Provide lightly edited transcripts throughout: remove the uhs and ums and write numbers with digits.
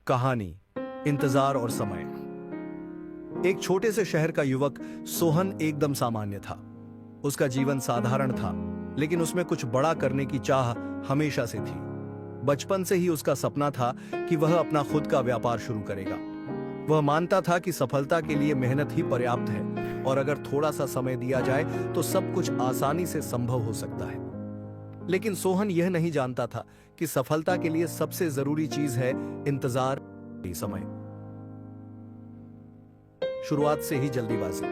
कहानी, इंतजार और समय। एक छोटे से शहर का युवक सोहन एकदम सामान्य था। उसका जीवन साधारण था, लेकिन उसमें कुछ बड़ा करने की चाह हमेशा से थी। बचपन से ही उसका सपना था कि वह अपना खुद का व्यापार शुरू करेगा। वह मानता था कि सफलता के लिए मेहनत ही पर्याप्त है और अगर थोड़ा सा समय दिया जाए तो सब कुछ आसानी से संभव हो सकता है। लेकिन सोहन यह नहीं जानता था कि सफलता के लिए सबसे जरूरी चीज है इंतजार, समय। शुरुआत से ही जल्दीबाजी।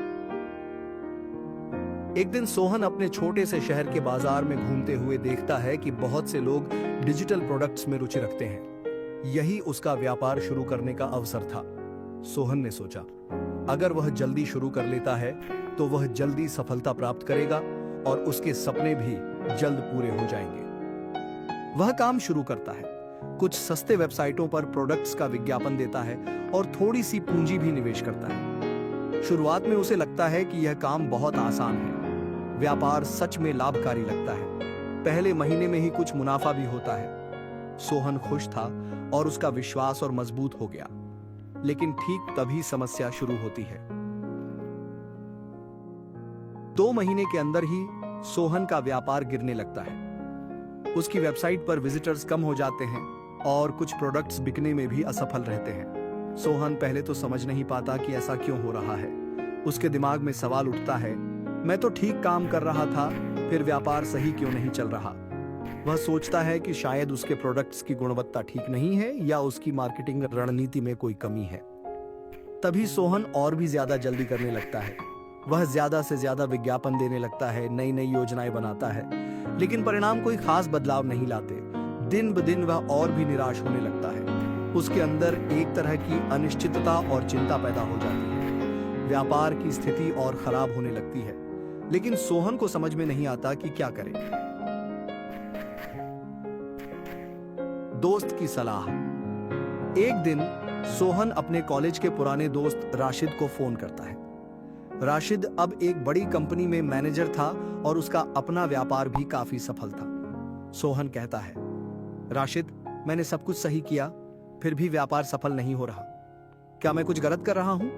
एक दिन सोहन अपने छोटे से शहर के बाजार में घूमते हुए देखता है कि बहुत से लोग डिजिटल प्रोडक्ट्स में रुचि रखते हैं। यही उसका व्यापार शुरू करने का अवसर था। सोहन ने सोचा, अगर वह जल्दी शुरू कर लेता है तो वह जल्दी सफलता प्राप्त करेगा और उसके सपने भी जल्द पूरे हो जाएंगे। वह काम शुरू करता है, कुछ सस्ते वेबसाइटों पर प्रोडक्ट्स का विज्ञापन देता है और थोड़ी सी पूंजी भी निवेश करता है। शुरुआत में उसे लगता है कि यह काम बहुत आसान है। व्यापार सच में लाभकारी लगता है। पहले महीने में ही कुछ मुनाफा भी होता है। सोहन खुश था और उसका विश्वास और मजबूत हो गया। लेकिन ठीक तभी समस्या शुरू होती है। 2 महीने के अंदर ही सोहन का व्यापार गिरने लगता है। उसकी वेबसाइट पर विजिटर्स कम हो जाते हैं और कुछ प्रोडक्ट्स बिकने में भी असफल रहते हैं। सोहन पहले तो समझ नहीं पाता कि ऐसा क्यों हो रहा है। उसके दिमाग में सवाल उठता है, मैं तो ठीक काम कर रहा था, फिर व्यापार सही क्यों नहीं चल रहा। वह सोचता है कि शायद उसके प्रोडक्ट्स की गुणवत्ता ठीक नहीं है या उसकी मार्केटिंग रणनीति में कोई कमी है। तभी सोहन और भी ज्यादा जल्दी करने लगता है। वह ज्यादा से ज्यादा विज्ञापन देने लगता है, नई नई योजनाएं बनाता है, लेकिन परिणाम कोई खास बदलाव नहीं लाते। दिन ब दिन वह और भी निराश होने लगता है। उसके अंदर एक तरह की अनिश्चितता और चिंता पैदा हो जाती है। व्यापार की स्थिति और खराब होने लगती है, लेकिन सोहन को समझ में नहीं आता कि क्या करे। दोस्त की सलाह। एक दिन सोहन अपने कॉलेज के पुराने दोस्त राशिद को फोन करता है। राशिद अब एक बड़ी कंपनी में मैनेजर था और उसका अपना व्यापार भी काफी सफल था। सोहन कहता है, राशिद, मैंने सब कुछ सही किया, फिर भी व्यापार सफल नहीं हो रहा। क्या मैं कुछ गलत कर रहा हूं?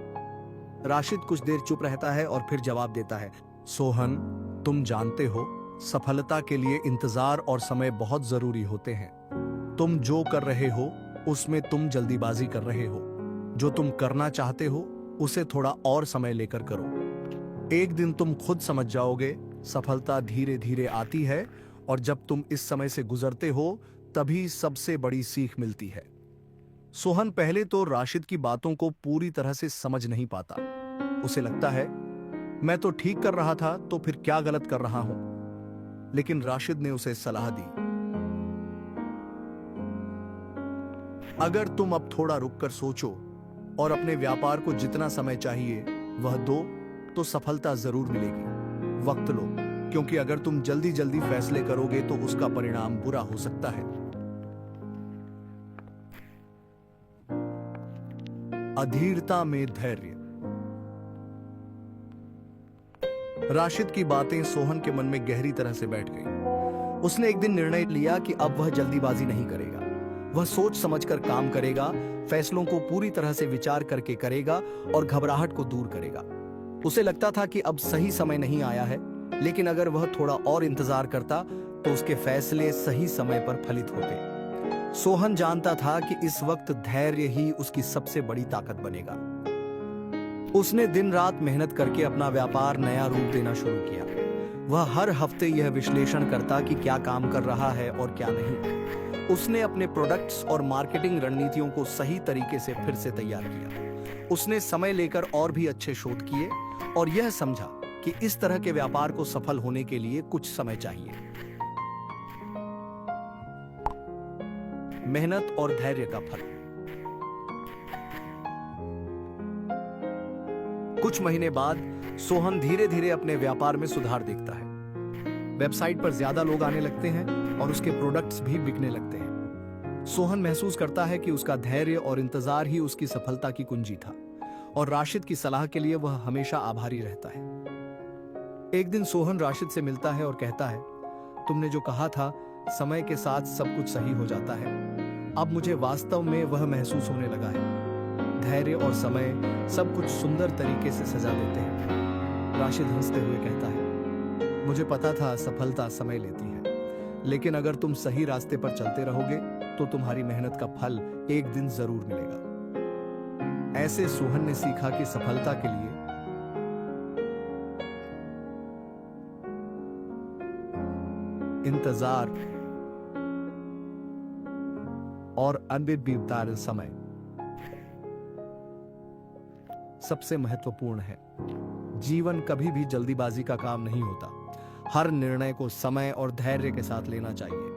राशिद कुछ देर चुप रहता है और फिर जवाब देता है, सोहन, तुम जानते हो, सफलता के लिए इंतजार और समय बहुत जरूरी होते हैं। तुम जो कर रहे हो उसमें तुम जल्दीबाजी कर रहे हो। जो तुम करना चाहते हो उसे थोड़ा और समय लेकर करो। एक दिन तुम खुद समझ जाओगे, सफलता धीरे धीरे आती है और जब तुम इस समय से गुजरते हो तभी सबसे बड़ी सीख मिलती है। सोहन पहले तो राशिद की बातों को पूरी तरह से समझ नहीं पाता। उसे लगता है, मैं तो ठीक कर रहा था, तो फिर क्या गलत कर रहा हूं। लेकिन राशिद ने उसे सलाह दी, अगर तुम अब थोड़ा रुककर सोचो और अपने व्यापार को जितना समय चाहिए वह दो, तो सफलता जरूर मिलेगी। वक्त लो, क्योंकि अगर तुम जल्दी जल्दी फैसले करोगे तो उसका परिणाम बुरा हो सकता है। अधीरता में धैर्य। राशिद की बातें सोहन के मन में गहरी तरह से बैठ गई। उसने एक दिन निर्णय लिया कि अब वह जल्दीबाजी नहीं करेगा। वह सोच समझकर काम करेगा, फैसलों को पूरी तरह से विचार करके करेगा और घबराहट को दूर करेगा। उसे लगता था कि अब सही समय नहीं आया है, लेकिन अगर वह थोड़ा और इंतजार करता तो उसके फैसले सही समय पर फलित होते। सोहन जानता था कि इस वक्त धैर्य ही उसकी सबसे बड़ी ताकत बनेगा। उसने दिन रात मेहनत करके अपना व्यापार नया रूप देना शुरू किया। वह हर हफ्ते यह विश्लेषण करता कि क्या काम कर रहा है और क्या नहीं। उसने अपने प्रोडक्ट्स और मार्केटिंग रणनीतियों को सही तरीके से फिर से तैयार किया। उसने समय लेकर और भी अच्छे शोध किए और यह समझा कि इस तरह के व्यापार को सफल होने के लिए कुछ समय चाहिए। मेहनत और धैर्य का फल। कुछ महीने बाद सोहन धीरे धीरे अपने व्यापार में सुधार देखता है। वेबसाइट पर ज्यादा लोग आने लगते हैं और उसके प्रोडक्ट्स भी बिकने लगते हैं। सोहन महसूस करता है कि उसका धैर्य और इंतजार ही उसकी सफलता की कुंजी था और राशिद की सलाह के लिए वह हमेशा आभारी रहता है। एक दिन सोहन राशिद से मिलता है और कहता है, तुमने जो कहा था, समय के साथ सब कुछ सही हो जाता है। अब मुझे वास्तव में वह महसूस होने लगा है। धैर्य और समय सब कुछ सुंदर तरीके से सजा देते हैं। राशिद हंसते हुए कहता है, मुझे पता था सफलता समय लेती है, लेकिन अगर तुम सही रास्ते पर चलते रहोगे तो तुम्हारी मेहनत का फल एक दिन जरूर मिलेगा। ऐसे सोहन ने सीखा कि सफलता के लिए इंतजार और अनिर्दिष्ट समय सबसे महत्वपूर्ण है। जीवन कभी भी जल्दीबाजी का काम नहीं होता। हर निर्णय को समय और धैर्य के साथ लेना चाहिए।